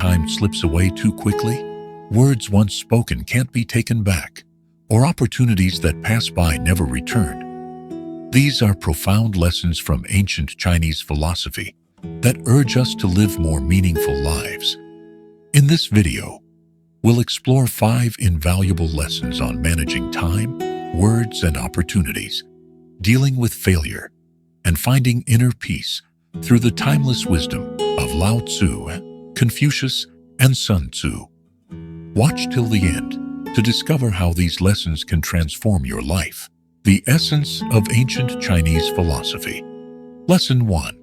Time slips away too quickly, words once spoken can't be taken back, or opportunities that pass by never return. These are profound lessons from ancient Chinese philosophy that urge us to live more meaningful lives. In this video, we'll explore 5 invaluable lessons on managing time, words, and opportunities, dealing with failure, and finding inner peace through the timeless wisdom of Lao Tzu, Confucius, and Sun Tzu. Watch till the end to discover how these lessons can transform your life. The essence of ancient Chinese philosophy. Lesson 1.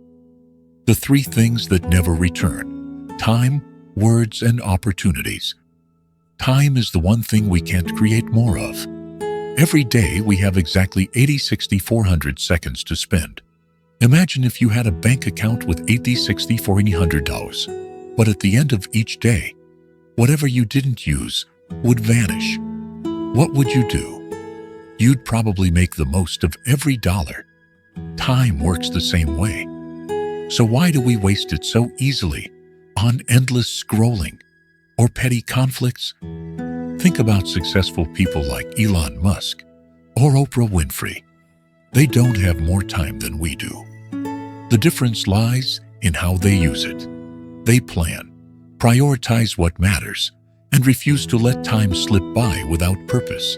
The 3 things that never return: time, words, and opportunities. Time is the one thing we can't create more of. Every day we have exactly 80, 60, 400 seconds to spend. Imagine if you had a bank account with 80, 60, $400, but at the end of each day, whatever you didn't use would vanish. What would you do? You'd probably make the most of every dollar. Time works the same way. So why do we waste it so easily on endless scrolling or petty conflicts? Think about successful people like Elon Musk or Oprah Winfrey. They don't have more time than we do. The difference lies in how they use it. They plan, prioritize what matters, and refuse to let time slip by without purpose.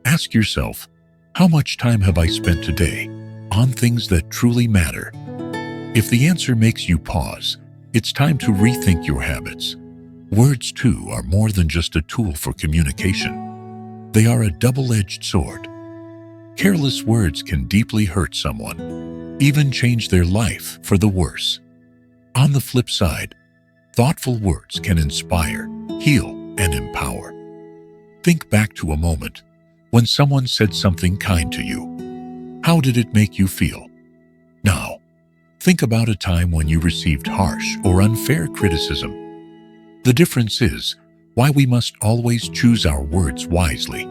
Ask yourself, how much time have I spent today on things that truly matter? If the answer makes you pause, it's time to rethink your habits. Words, too, are more than just a tool for communication. They are a double-edged sword. Careless words can deeply hurt someone, even change their life for the worse. On the flip side, thoughtful words can inspire, heal, and empower. Think back to a moment when someone said something kind to you. How did it make you feel? Now, think about a time when you received harsh or unfair criticism. The difference is why we must always choose our words wisely.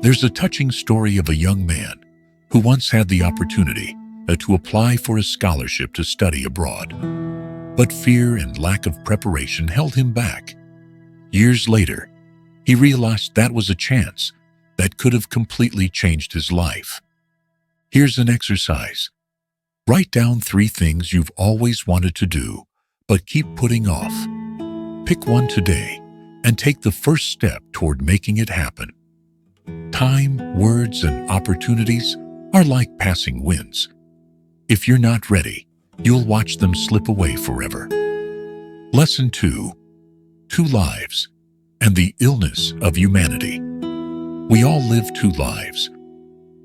There's a touching story of a young man who once had the opportunity to apply for a scholarship to study abroad. But fear and lack of preparation held him back. Years later, he realized that was a chance that could have completely changed his life. Here's an exercise. Write down 3 things you've always wanted to do, but keep putting off. Pick one today and take the first step toward making it happen. Time, words, and opportunities are like passing winds. If you're not ready, you'll watch them slip away forever. Lesson 2. 2 lives and the illness of humanity. We all live 2 lives.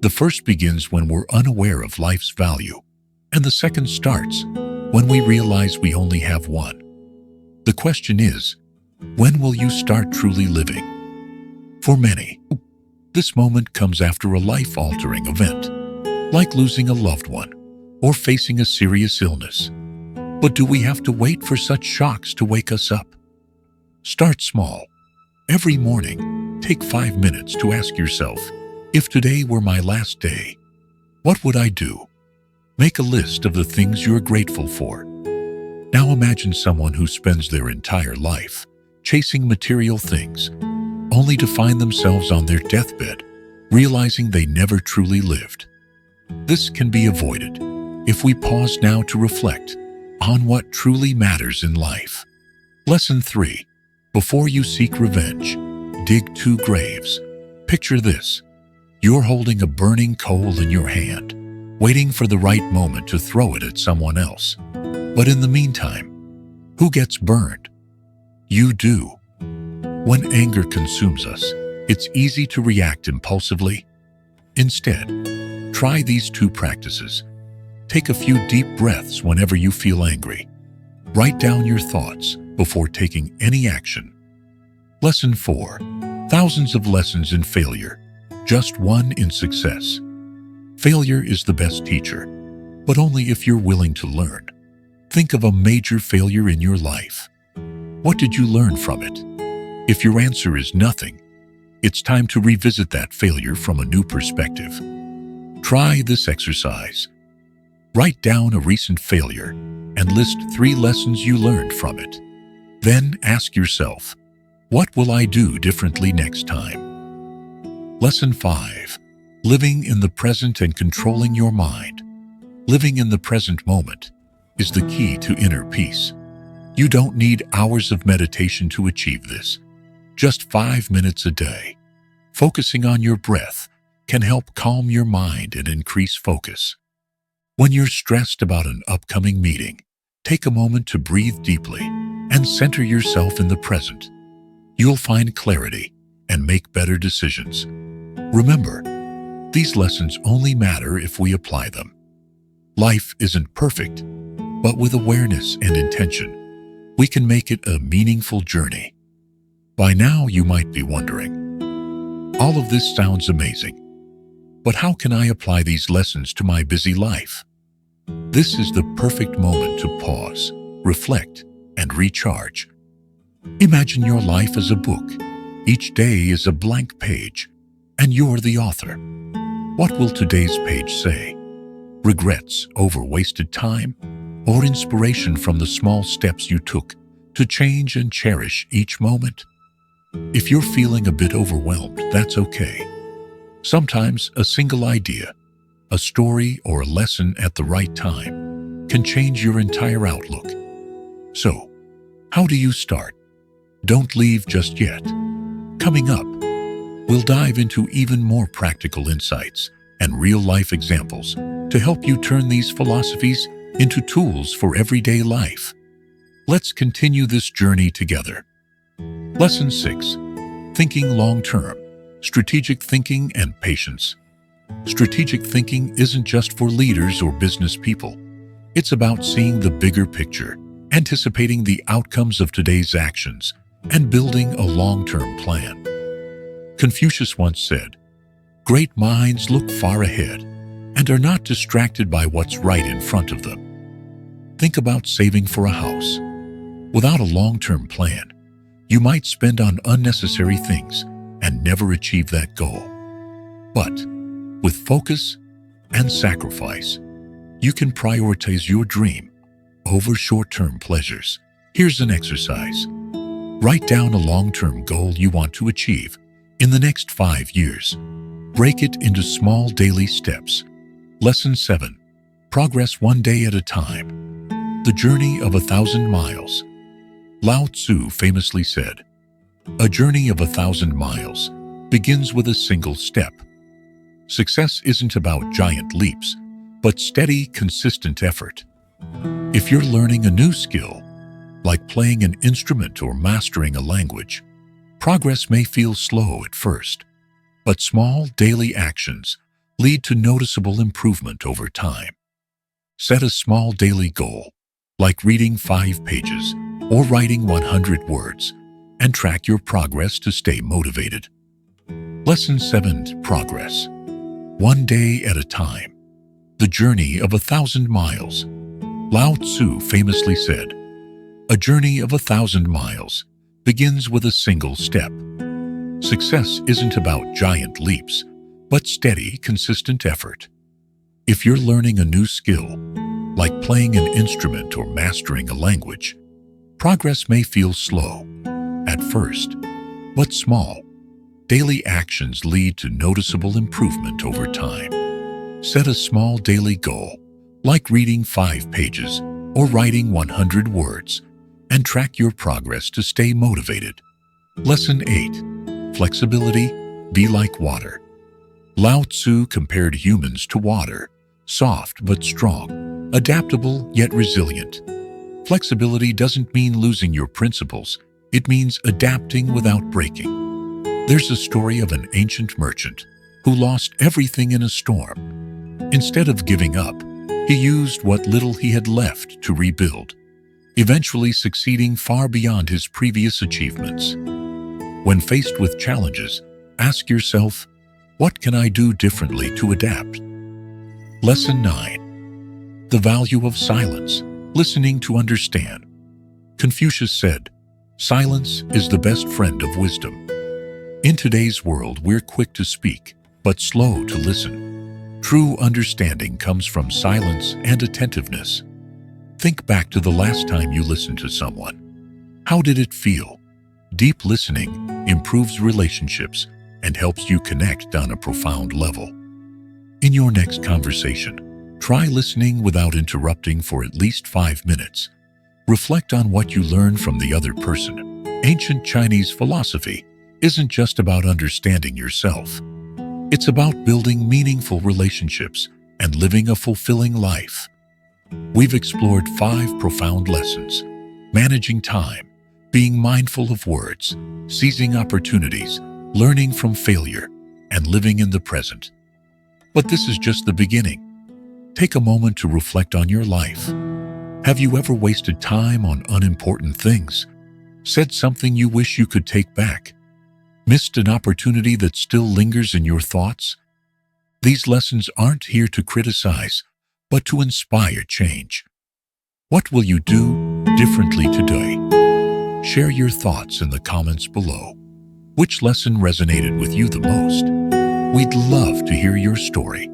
The first begins when we're unaware of life's value, and the second starts when we realize we only have one. The question is, when will you start truly living? For many, this moment comes after a life-altering event, like losing a loved one or facing a serious illness. But do we have to wait for such shocks to wake us up? Start small. Every morning, take 5 minutes to ask yourself, if today were my last day, what would I do? Make a list of the things you're grateful for. Now imagine someone who spends their entire life chasing material things, only to find themselves on their deathbed, realizing they never truly lived. This can be avoided if we pause now to reflect on what truly matters in life. Lesson 3. Before you seek revenge, dig 2 graves. Picture this. You're holding a burning coal in your hand, waiting for the right moment to throw it at someone else. But in the meantime, who gets burned? You do. When anger consumes us, it's easy to react impulsively. Instead, try these 2 practices. Take a few deep breaths whenever you feel angry. Write down your thoughts before taking any action. Lesson 4. Thousands of lessons in failure, just one in success. Failure is the best teacher, but only if you're willing to learn. Think of a major failure in your life. What did you learn from it? If your answer is nothing, it's time to revisit that failure from a new perspective. Try this exercise. Write down a recent failure and list 3 lessons you learned from it. Then ask yourself, what will I do differently next time? Lesson 5. Living in the present and controlling your mind. Living in the present moment is the key to inner peace. You don't need hours of meditation to achieve this. Just 5 minutes a day. Focusing on your breath can help calm your mind and increase focus. When you're stressed about an upcoming meeting, take a moment to breathe deeply and center yourself in the present. You'll find clarity and make better decisions. Remember, these lessons only matter if we apply them. Life isn't perfect, but with awareness and intention, we can make it a meaningful journey. By now, you might be wondering, all of this sounds amazing, but how can I apply these lessons to my busy life? This is the perfect moment to pause, reflect, and recharge. Imagine your life as a book. Each day is a blank page, and you're the author. What will today's page say? Regrets over wasted time, or inspiration from the small steps you took to change and cherish each moment? If you're feeling a bit overwhelmed, that's okay. Sometimes a single idea, a story, or a lesson at the right time can change your entire outlook. So, how do you start? Don't leave just yet. Coming up, we'll dive into even more practical insights and real-life examples to help you turn these philosophies into tools for everyday life. Let's continue this journey together. Lesson 6. Thinking long-term, strategic thinking and patience. Strategic thinking isn't just for leaders or business people. It's about seeing the bigger picture, anticipating the outcomes of today's actions, and building a long-term plan. Confucius once said, "Great minds look far ahead and are not distracted by what's right in front of them." Think about saving for a house. Without a long-term plan, you might spend on unnecessary things and never achieve that goal. But with focus and sacrifice, you can prioritize your dream over short-term pleasures. Here's an exercise. Write down a long-term goal you want to achieve in the next 5 years. Break it into small daily steps. Lesson 7. Progress one day at a time. The journey of 1,000 miles. Lao Tzu famously said, "A journey of 1,000 miles begins with a single step." Success isn't about giant leaps, but steady, consistent effort. If you're learning a new skill, like playing an instrument or mastering a language, progress may feel slow at first, but small daily actions lead to noticeable improvement over time. Set a small daily goal, like reading 5 pages or writing 100 words, and track your progress to stay motivated. Lesson 7. Progress. One day at a time. The journey of 1,000 miles. Lao Tzu famously said, "A journey of 1,000 miles begins with a single step." Success isn't about giant leaps, but steady, consistent effort. If you're learning a new skill, like playing an instrument or mastering a language, progress may feel slow at first, but small, daily actions lead to noticeable improvement over time. Set a small daily goal, like reading 5 pages or writing 100 words, and track your progress to stay motivated. Lesson 8. Flexibility, be like water. Lao Tzu compared humans to water, soft but strong, adaptable yet resilient. Flexibility doesn't mean losing your principles, it means adapting without breaking. There's a story of an ancient merchant who lost everything in a storm. Instead of giving up, he used what little he had left to rebuild, eventually succeeding far beyond his previous achievements. When faced with challenges, ask yourself, what can I do differently to adapt? Lesson 9. The value of silence, listening to understand. Confucius said, "Silence is the best friend of wisdom." In today's world, we're quick to speak, but slow to listen. True understanding comes from silence and attentiveness. Think back to the last time you listened to someone. How did it feel? Deep listening improves relationships and helps you connect on a profound level. In your next conversation, try listening without interrupting for at least 5 minutes. Reflect on what you learned from the other person. Ancient Chinese philosophy isn't just about understanding yourself. It's about building meaningful relationships and living a fulfilling life. We've explored 5 profound lessons: managing time, being mindful of words, seizing opportunities, learning from failure, and living in the present. But this is just the beginning. Take a moment to reflect on your life. Have you ever wasted time on unimportant things? Said something you wish you could take back? Missed an opportunity that still lingers in your thoughts? These lessons aren't here to criticize, but to inspire change. What will you do differently today? Share your thoughts in the comments below. Which lesson resonated with you the most? We'd love to hear your story.